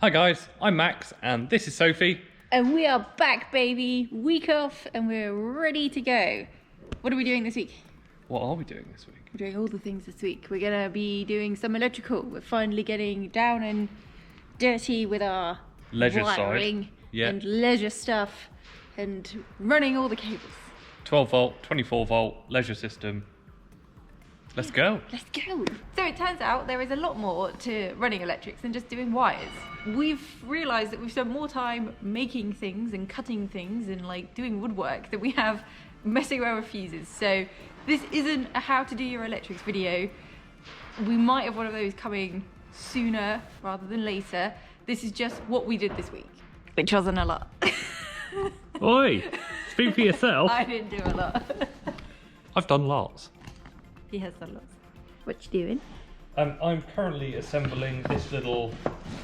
Hi guys, I'm Max and this is Sophie. And we are back, baby. Week off and we're ready to go. What are we doing this week? What are we doing this week? We're doing all the things this week. We're going to be doing some electrical. We're finally getting down and dirty with our Leisure wiring side. Yeah. and leisure stuff and running all the cables. 12 volt, 24 volt, leisure system. Let's go. Let's go. So it turns out there is a lot more to running electrics than just doing wires. We've realised that we've spent more time making things and cutting things and like doing woodwork than we have messing around with fuses. So this isn't a how to do your electrics video. We might have one of those coming sooner rather than later. This is just what we did this week, which wasn't a lot. Oi, speak for yourself. I didn't do a lot. I've done lots. He has done lots. What you doing? I'm currently assembling this little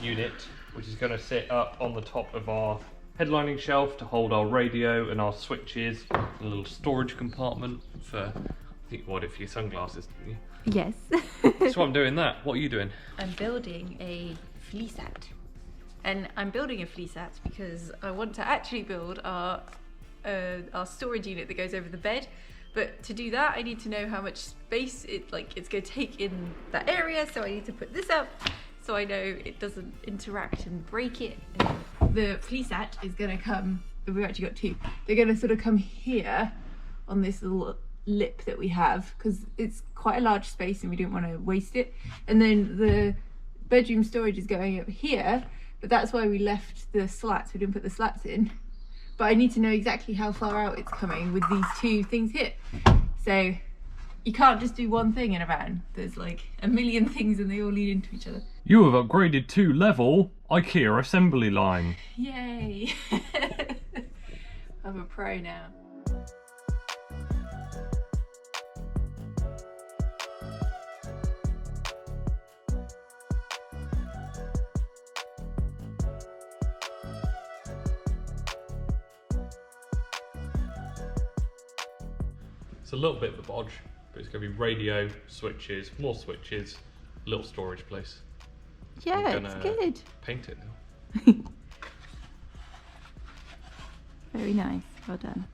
unit, which is going to sit up on the top of our headlining shelf to hold our radio and our switches. A little storage compartment for, I think you ordered for your sunglasses, didn't you? Yes. So I'm doing that. What are you doing? I'm building a fleece hat. And I'm building a fleece hat because I want to actually build our storage unit that goes over the bed. But to do that, I need to know how much space it's going to take in that area. So I need to put this up so I know it doesn't interact and break it. The fleece hat is going to come, we've actually got two. They're going to sort of come here on this little lip that we have because it's quite a large space and we don't want to waste it. And then the bedroom storage is going up here, but that's why we left the slats. We didn't put the slats in. But I need to know exactly how far out it's coming with these two things here. So you can't just do one thing in a van. There's like a million things and they all lead into each other. You have upgraded to level IKEA assembly line. Yay! I'm a pro now. It's a little bit of a bodge, but it's going to be radio, switches, more switches, little storage place. Yeah, it's good. Paint it now. Very nice, well done.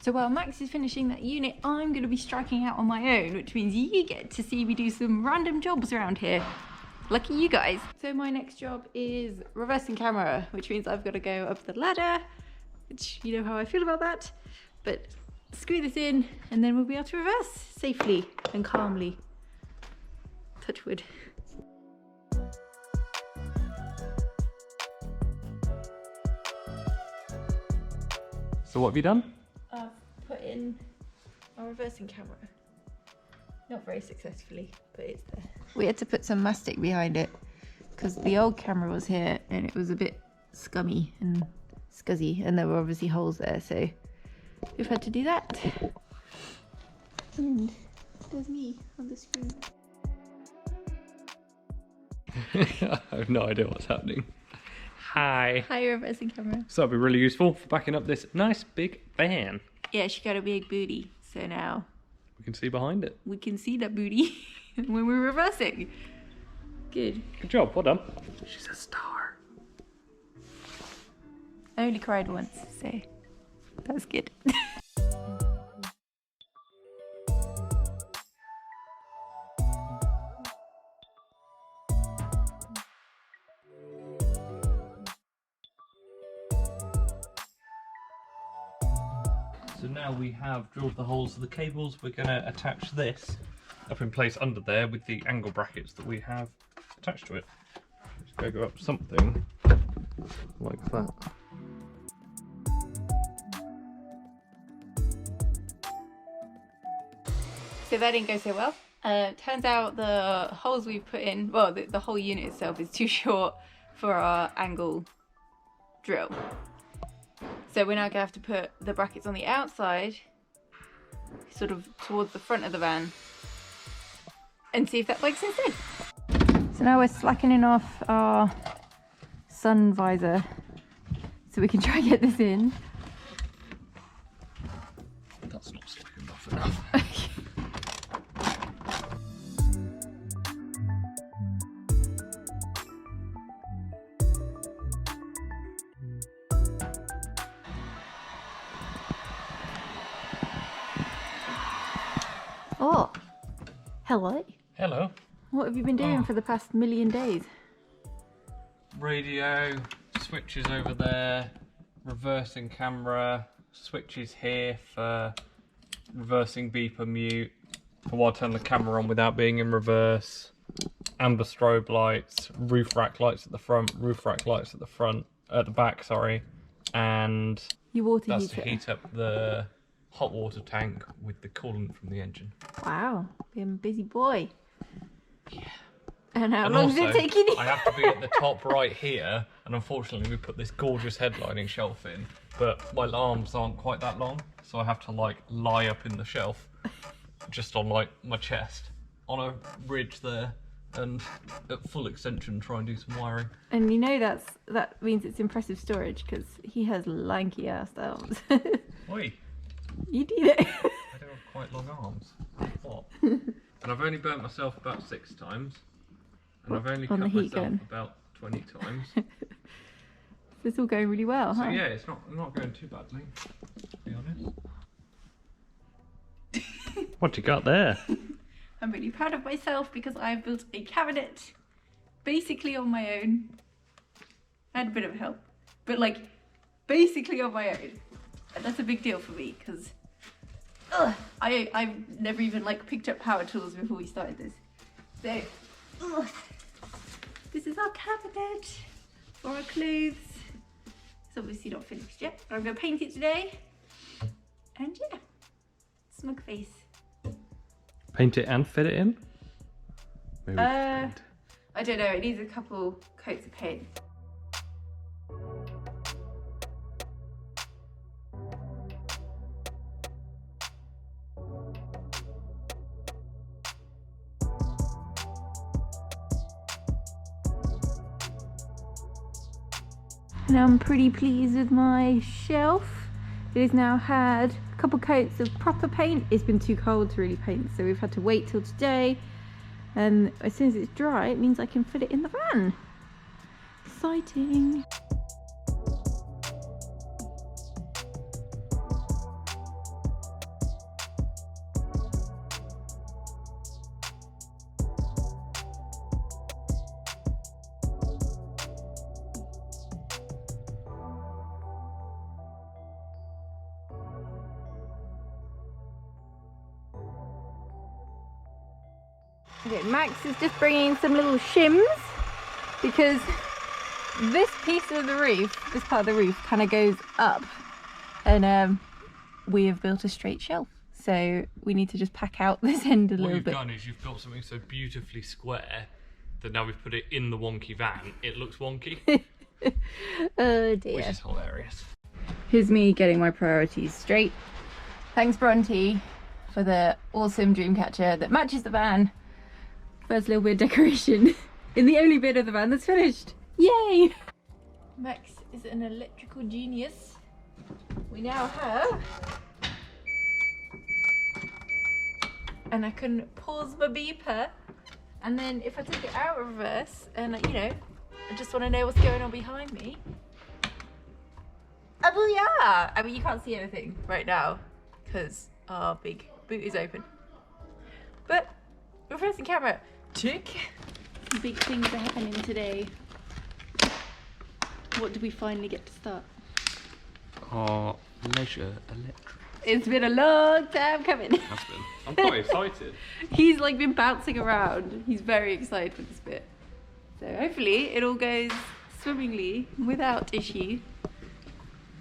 So while Max is finishing that unit, I'm going to be striking out on my own, which means you get to see me do some random jobs around here. Lucky you guys. So my next job is reversing camera, which means I've got to go up the ladder, which you know how I feel about that. But screw this in and then we'll be able to reverse safely and calmly. Touch wood. So what have you done? I've put in our reversing camera. Not very successfully, but it's there. We had to put some mastic behind it because the old camera was here and it was a bit scummy and scuzzy and there were obviously holes there, so we've had to do that. And there's me on the screen. I have no idea what's happening. Hi. Hi, reversing camera. So that'll be really useful for backing up this nice big van. Yeah, she got a big booty, so now We can see behind it. we can see that booty when we're reversing. Good. Good job, well done. She's a star. I only cried once, so that's good. So now we have drilled the holes for the cables. We're going to attach this up in place under there with the angle brackets that we have attached to it. Just go up something like that. So that didn't go so well. Turns out the holes we've put in, well, the whole unit itself is too short for our angle drill. So we're now going to have to put the brackets on the outside, sort of towards the front of the van, and see if that works instead. So now we're slackening off our sun visor so we can try and get this in. That's not slackened off enough. Oh, hello. Hello. What have you been doing for the past million days? Radio, switches over there, reversing camera, switches here for reversing beeper mute, for while I turn the camera on without being in reverse, amber strobe lights, roof rack lights at the front, roof rack lights at the front, at the back, sorry, and Your water that's heater. to heat up the hot water tank with the coolant from the engine. Wow, being a busy boy. Yeah. And how And long also, is it taking you? I have to be at the top right here, and unfortunately we put this gorgeous headlining shelf in, but my arms aren't quite that long, so I have to like lie up in the shelf, just on like my chest, on a ridge there, and at full extension try and do some wiring. And you know that means it's impressive storage because he has lanky ass arms. Oi, You did it. I do have quite long arms. What? And I've only burnt myself about 6 times. And I've only On cut the heat myself gun. about 20 times. It's all going really well, So huh? yeah, it's not going too badly, to be honest. What you got there? I'm really proud of myself because I've built a cabinet basically on my own. I had a bit of help, but like basically on my own. And that's a big deal for me because I've never even like picked up power tools before we started this. So this is our cabinet for our clothes. It's obviously not finished yet, but I'm going to paint it today. And yeah, smug face. Paint it and fit it in? Maybe I don't know, it needs a couple coats of paint. And I'm pretty pleased with my shelf. It has now had a couple coats of proper paint. It's been too cold to really paint, so we've had to wait till today. And as soon as it's dry, it means I can fit it in the van. Exciting. Okay, Max is just bringing some little shims because this piece of the roof, this part of the roof kind of goes up, and we have built a straight shelf. So we need to just pack out this end a little bit. What you've done is you've built something so beautifully square that now we've put it in the wonky van, it looks wonky. Oh dear. Which is hilarious. Here's me getting my priorities straight. Thanks Bronte for the awesome dream catcher that matches the van. First little bit of decoration in the only bit of the van that's finished. Yay! Max is an electrical genius. We now have... And I can pause my beeper, and then if I take it out of reverse and you know, I just want to know what's going on behind me. Oh yeah! I mean you can't see anything right now because our big boot is open. But reversing camera, tick! Some big things are happening today. What did we finally get to start? Our leisure electric. It's been a long time coming. Has been. I'm quite excited. He's like been bouncing around. He's very excited for this bit. So hopefully it all goes swimmingly without issue.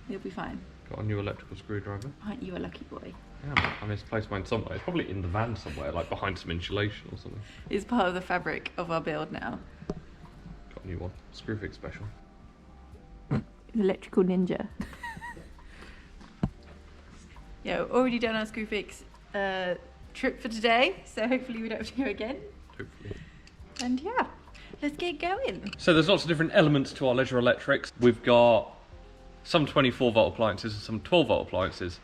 He'll be fine. Got a new electrical screwdriver. Aren't you a lucky boy? Yeah, I misplaced mine somewhere. It's probably in the van somewhere, like behind some insulation or something. It's part of the fabric of our build now. Got a new one. Screwfix special. Electrical ninja. Yeah, already done our Screwfix trip for today, so hopefully we don't have to go again. Hopefully. And yeah, let's get going. So there's lots of different elements to our leisure electrics. We've got some 24 volt appliances and some 12 volt appliances.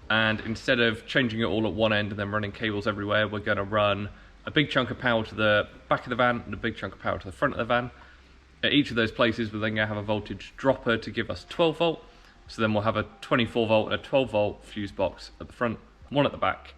And instead of changing it all at one end and then running cables everywhere, we're going to run a big chunk of power to the back of the van and a big chunk of power to the front of the van. At each of those places, we're then going to have a voltage dropper to give us 12 volt. So then we'll have a 24 volt and a 12 volt fuse box at the front, one at the back.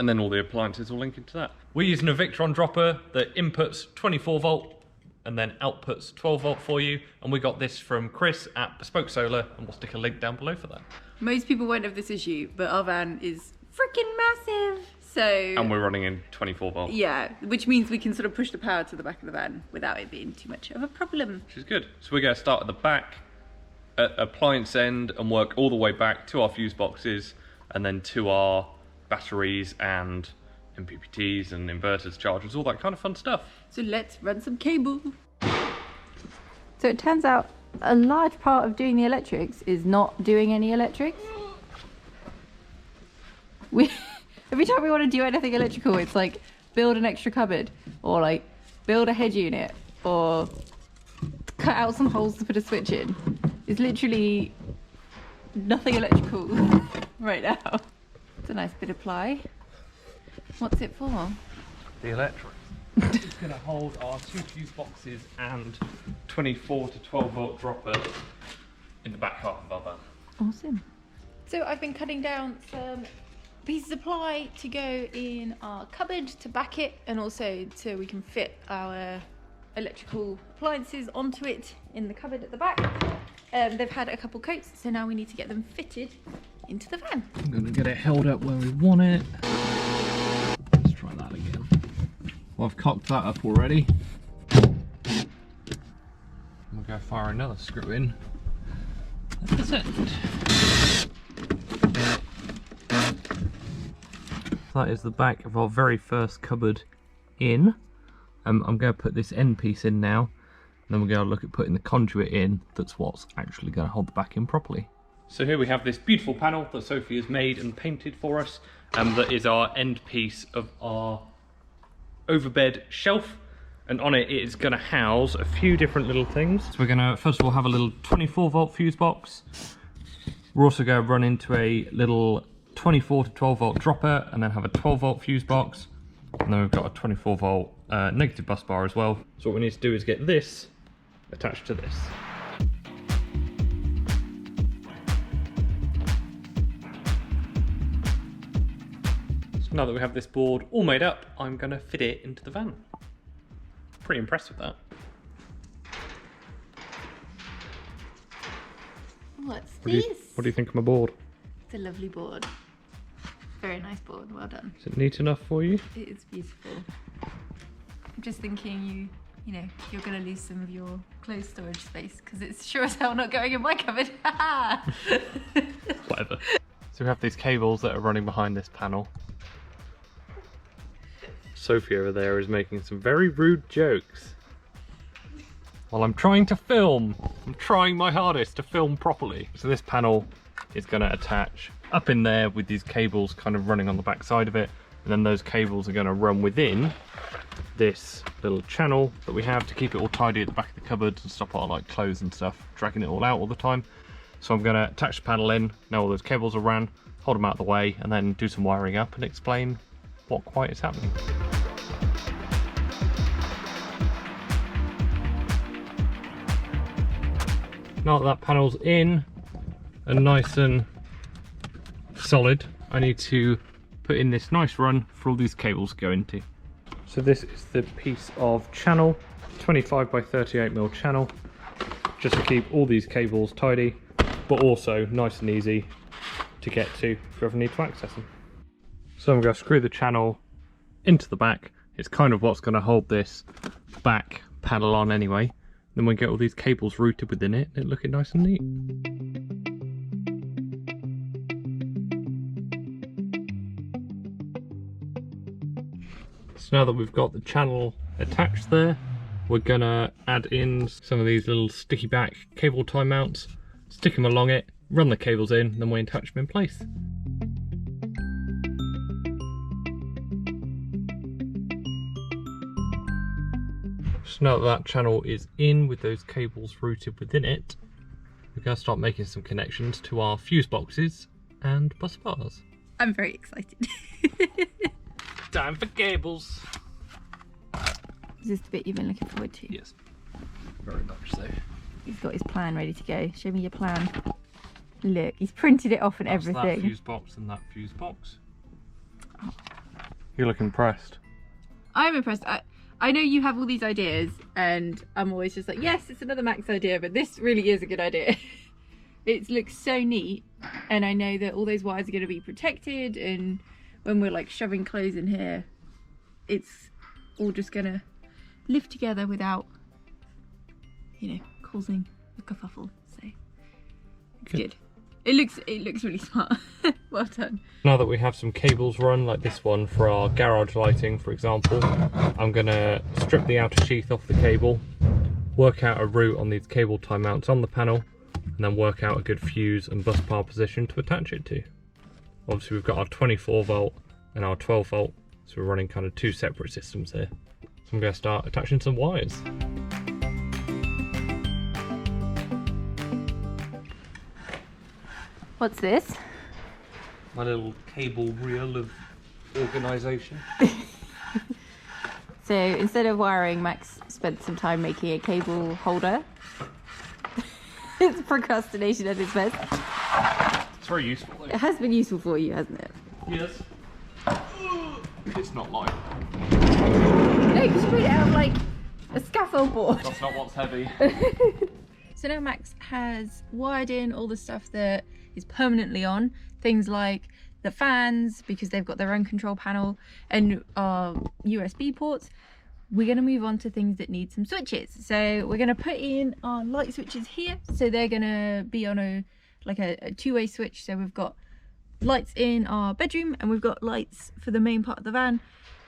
and then all the appliances will link into that. We're using a VICTRON dropper that inputs 24 volt and then outputs 12 volt for you. And we got this from Chris at Bespoke Solar, and we'll stick a link down below for that. Most people won't have this issue, but our van is freaking massive. So, and we're running in 24 volt. Yeah, which means we can sort of push the power to the back of the van without it being too much of a problem. Which is good. So we're going to start at the back, at appliance end, and work all the way back to our fuse boxes, and then to our batteries and MPPTs and inverters, chargers, all that kind of fun stuff. So let's run some cable. So it turns out a large part of doing the electrics is not doing any electrics. Every time we want to do anything electrical, it's like build an extra cupboard, or like build a head unit, or cut out some holes to put a switch in. It's literally nothing electrical right now. It's a nice bit of ply. What's it for? The electric. It's going to hold our 2 fuse boxes and 24 to 12 volt dropper in the back half of our van. Awesome. So I've been cutting down some pieces of ply to go in our cupboard to back it, and also so we can fit our electrical appliances onto it in the cupboard at the back. They've had a couple coats, so now we need to get them fitted into the van. I'm going to get it held up where we want it. Let's try that again. Well, I've cocked that up already. We'll go fire another screw in. That's it. That is the back of our very first cupboard in. I'm going to put this end piece in now, and then we're going to look at putting the conduit in. That's what's actually going to hold the back in properly. So here we have this beautiful panel that Sophie has made and painted for us, that is our end piece of our overbed shelf, and on it is going to house a few different little things. So we're going to first of all have a little 24 volt fuse box. We're also going to run into a little 24 to 12 volt dropper, and then have a 12 volt fuse box, and then we've got a 24 volt negative bus bar as well. So what we need to do is get this attached to this. So now that we have this board all made up, I'm going to fit it into the van. Pretty impressed with that. What's this? What do you think of my board? It's a lovely board. Very nice board, well done. Is it neat enough for you? It is beautiful. I'm just thinking you know, you're going to lose some of your clothes storage space, because it's sure as hell not going in my cupboard. Whatever. So we have these cables that are running behind this panel. Sophie over there is making some very rude jokes while I'm trying to film. I'm trying my hardest to film properly. So this panel is going to attach up in there with these cables kind of running on the back side of it, and then those cables are going to run within this little channel that we have to keep it all tidy at the back of the cupboards and stop our like clothes and stuff dragging it all out all the time. So I'm going to attach the panel in, now all those cables are ran, hold them out of the way, and then do some wiring up and explain what quite is happening. Now that panel's in and nice and solid, I need to put in this nice run for all these cables to go into. So this is the piece of channel, 25 by 38mm channel, just to keep all these cables tidy, but also nice and easy to get to if you ever need to access them. So I'm going to screw the channel into the back. It's kind of what's going to hold this back panel on anyway. Then we get all these cables routed within it, and it looking nice and neat. So now that we've got the channel attached there, we're gonna add in some of these little sticky back cable tie mounts, stick them along it, run the cables in, then we attach them in place. So now that channel is in with those cables routed within it, we're going to start making some connections to our fuse boxes and bus bars. I'm very excited. Time for cables. Is this the bit you've been looking forward to? Yes, very much so. He's got his plan ready to go. Show me your plan. Look, he's printed it off and That's everything. that fuse box and that fuse box. Oh, You look impressed. I'm impressed. I know you have all these ideas and I'm always just like, yes, it's another Max idea, but this really is a good idea. It looks so neat, and I know that all those wires are going to be protected, and when we're like shoving clothes in here, it's all just going to live together without, you know, causing a kerfuffle. So it's good. It looks really smart. Well done. Now that we have some cables run, like this one for our garage lighting, for example, I'm gonna strip the outer sheath off the cable, work out a route on these cable tie mounts on the panel, and then work out a good fuse and bus bar position to attach it to. Obviously we've got our 24 volt and our 12 volt, so we're running kind of two separate systems here. So I'm gonna start attaching some wires. What's this? My little cable reel of organisation. So instead of wiring, Max spent some time making a cable holder. It's procrastination at its best. It's very useful though. It has been useful for you, hasn't it? Yes. It's not light. No, because you made it out of like a scaffold board. That's not what's heavy. So now Max has wired in all the stuff that is permanently on, things like the fans, because they've got their own control panel, and our USB ports. We're going to move on to things that need some switches. So we're going to put in our light switches here. So they're going to be on a two-way switch. So we've got lights in our bedroom and we've got lights for the main part of the van,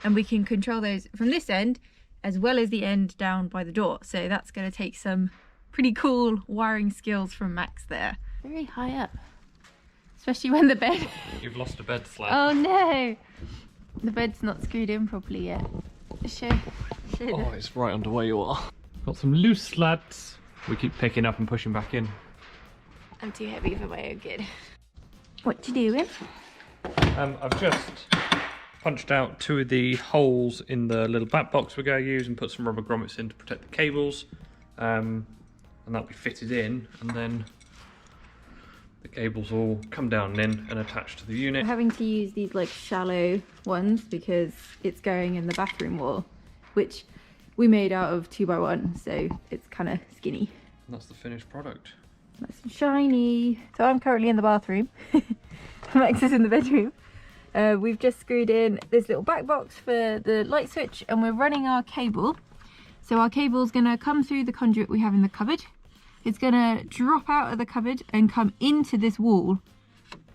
and we can control those from this end as well as the end down by the door. So that's going to take some pretty cool wiring skills from Max there. Very high up, especially when the bed... You've lost a bed slab. Oh no! The bed's not screwed in properly yet. Show Oh, it's right under where you are. Got some loose slabs we keep picking up and pushing back in. I'm too heavy for my own good. What you doing? I've just punched out two of the holes in the little back box we're going to use and put some rubber grommets in to protect the cables. And that'll be fitted in, and then the cables will come down and in and attach to the unit. We're having to use these like shallow ones because it's going in the bathroom wall, which we made out of 2x1, so it's kind of skinny. And that's the finished product. Nice and shiny. So I'm currently in the bathroom. Max is in the bedroom. We've just screwed in this little back box for the light switch, and we're running our cable. So our cable's gonna come through the conduit we have in the cupboard. It's gonna drop out of the cupboard and come into this wall.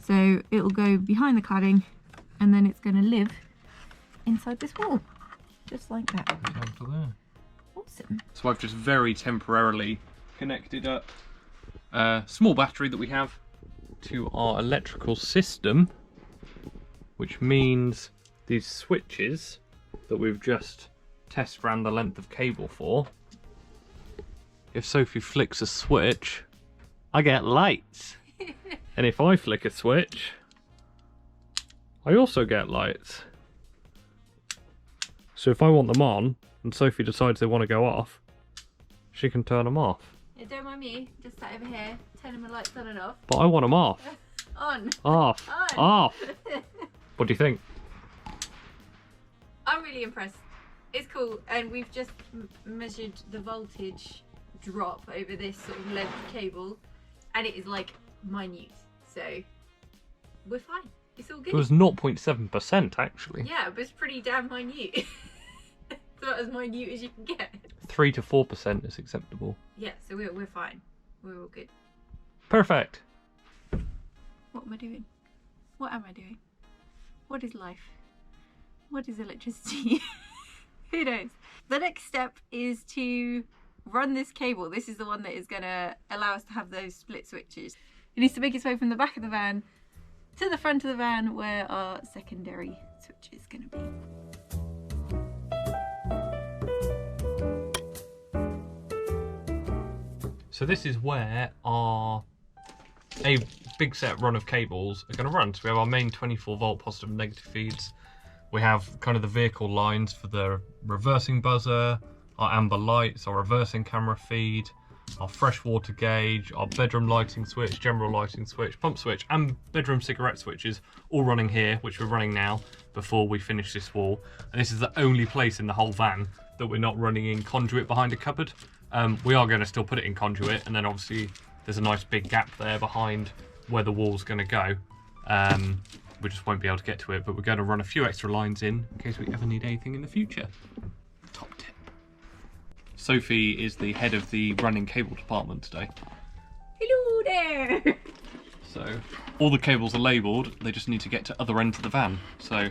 So it'll go behind the cladding, and then it's gonna live inside this wall. Just like that. Down to there. Awesome. So I've just very temporarily connected up a small battery that we have to our electrical system, which means these switches that we've just test ran the length of cable for, if Sophie flicks a switch, I get lights. And if I flick a switch, I also get lights. So if I want them on and Sophie decides they want to go off, she can turn them off. Yeah, don't mind me, just sat over here, turning my lights on and off. But I want them off. On. Off. On. Off. What do you think? I'm really impressed. It's cool, and we've just measured the voltage drop over this sort of length cable, and it is like minute, so we're fine. It's all good. It was 0.7% actually. Yeah, but it's pretty damn minute. It's about as minute as you can get. 3 to 4% is acceptable. Yeah, so we're fine. We're all good. Perfect. What am I doing? What am I doing? What is life? What is electricity? Who knows? The next step is to run this cable. This is the one that is going to allow us to have those split switches. It needs to make its way from the back of the van to the front of the van where our secondary switch is going to be. So this is where a big set run of cables are going to run. So we have our main 24 volt positive and negative feeds. We have kind of the vehicle lines for the reversing buzzer, our amber lights, our reversing camera feed, our freshwater gauge, our bedroom lighting switch, general lighting switch, pump switch, and bedroom cigarette switches all running here, which we're running now before we finish this wall. And this is the only place in the whole van that we're not running in conduit behind a cupboard. We are going to still put it in conduit, and then obviously there's a nice big gap there behind where the wall's going to go. We just won't be able to get to it, but we're going to run a few extra lines in case we ever need anything in the future. Top tip. Sophie is the head of the running cable department today. Hello there! So all the cables are labelled, they just need to get to other ends of the van. So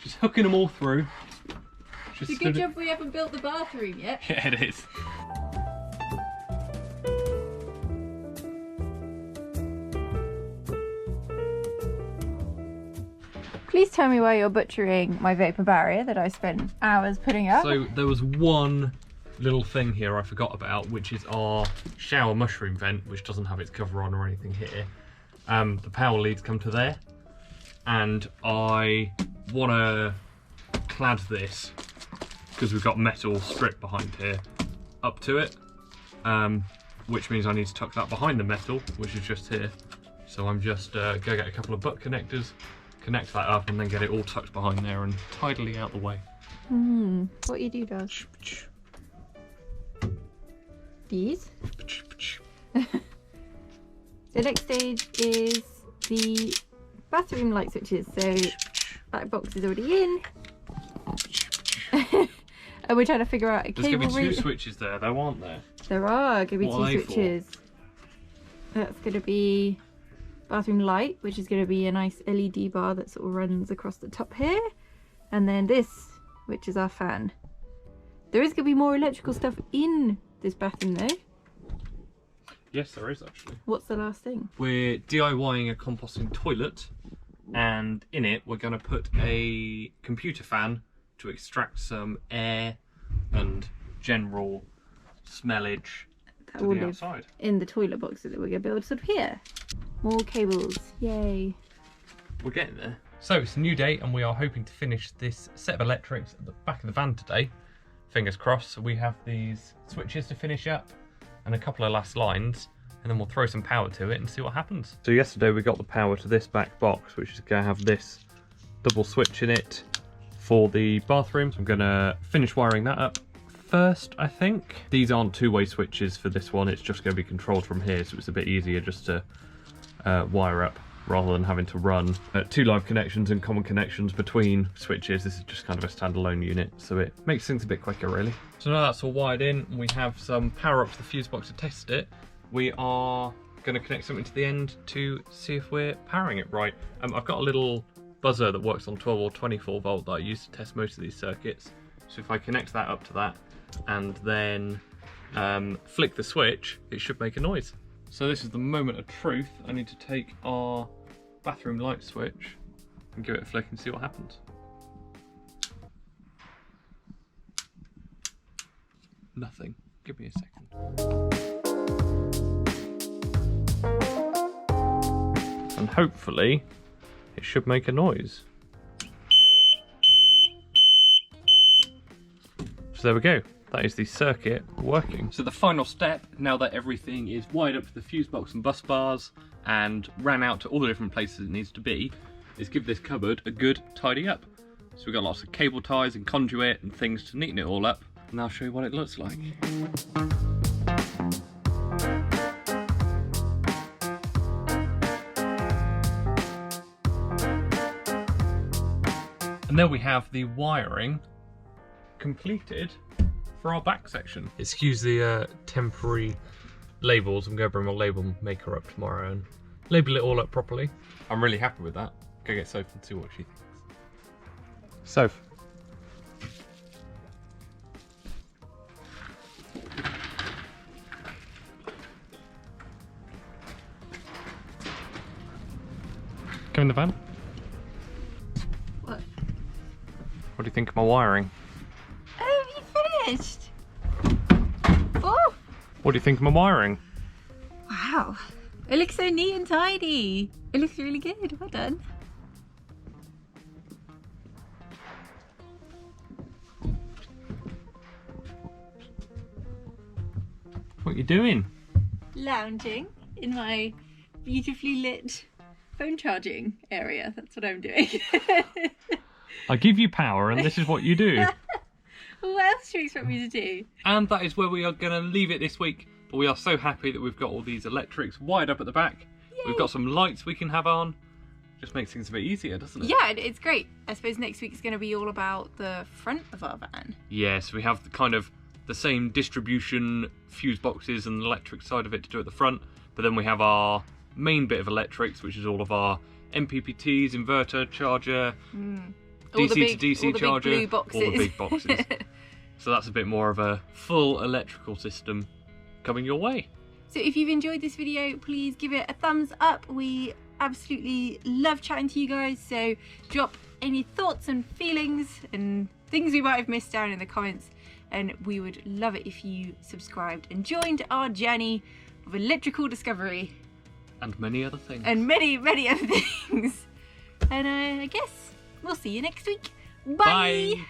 she's hooking them all through. It's a good job we haven't built the bathroom yet. Yeah, it is. Please tell me why you're butchering my vapor barrier that I spent hours putting up. So there was one little thing here I forgot about, which is our shower mushroom vent, which doesn't have its cover on or anything here. The power leads come to there, and I want to clad this, because we've got metal strip behind here, up to it, which means I need to tuck that behind the metal, which is just here. So I'm just going to get a couple of butt connectors, connect that up, and then get it all tucked behind there and tidily out the way. What you do, does? These. The next stage is the bathroom light switches. So that box is already in. And we're trying to figure out a cable route. There's going to be two switches there though, aren't there? There are going to be two switches. That's going to be bathroom light, which is going to be a nice LED bar that sort of runs across the top here. And then this, which is our fan. There is going to be more electrical stuff in this bathroom though. Yes, there is actually. What's the last thing? We're DIYing a composting toilet, and in it we're going to put a computer fan to extract some air and general smellage to the outside. In the toilet boxes that we're going to build sort of here. More cables, yay. We're getting there. So it's a new day, and we are hoping to finish this set of electrics at the back of the van today. Fingers crossed. So we have these switches to finish up and a couple of last lines, and then we'll throw some power to it and see what happens. So yesterday we got the power to this back box, which is going to have this double switch in it for the bathroom. So I'm going to finish wiring that up first, I think. These aren't two-way switches for this one, it's just going to be controlled from here, so it's a bit easier just to wire up rather than having to run two live connections and common connections between switches. This is just kind of a standalone unit, so it makes things a bit quicker really. So now that's all wired in, and we have some power up to the fuse box to test it. We are going to connect something to the end to see if we're powering it right. I've got a little buzzer that works on 12 or 24 volt that I use to test most of these circuits. So if I connect that up to that and then flick the switch, it should make a noise. So this is the moment of truth. I need to take our bathroom light switch and give it a flick and see what happens. Nothing. Give me a second. And hopefully it should make a noise. So there we go. That is the circuit working. So the final step, now that everything is wired up to the fuse box and bus bars and ran out to all the different places it needs to be, is give this cupboard a good tidy up. So we've got lots of cable ties and conduit and things to neaten it all up, and I'll show you what it looks like. And then we have the wiring completed for our back section. Excuse the temporary labels. I'm going to bring my label maker up tomorrow and label it all up properly. I'm really happy with that. Go get Sophie and see what she thinks. Soph. Come in the van. What? What do you think of my wiring? Oh, you finished? Oh! What do you think of my wiring? Wow. It looks so neat and tidy. It looks really good. Well done. What What are you doing? Lounging in my beautifully lit phone charging area. That's what I'm doing. I give you power and this is what you do. What else do you expect me to do? And that is where we are going to leave it this week. But we are so happy that we've got all these electrics wired up at the back. Yay. We've got some lights we can have on. Just makes things a bit easier, doesn't it? Yeah, it's great. I suppose next week is going to be all about the front of our van. Yes, we have the same distribution fuse boxes and the electric side of it to do at the front. But then we have our main bit of electrics, which is all of our MPPTs, inverter, charger, DC to DC charger, big blue boxes. all the big boxes. So that's a bit more of a full electrical system coming your way. So if you've enjoyed this video, please give it a thumbs up. We absolutely love chatting to you guys. So drop any thoughts and feelings and things we might have missed down in the comments. And we would love it if you subscribed and joined our journey of electrical discovery. And many other things. And many, many other things. And I guess we'll see you next week. Bye. Bye.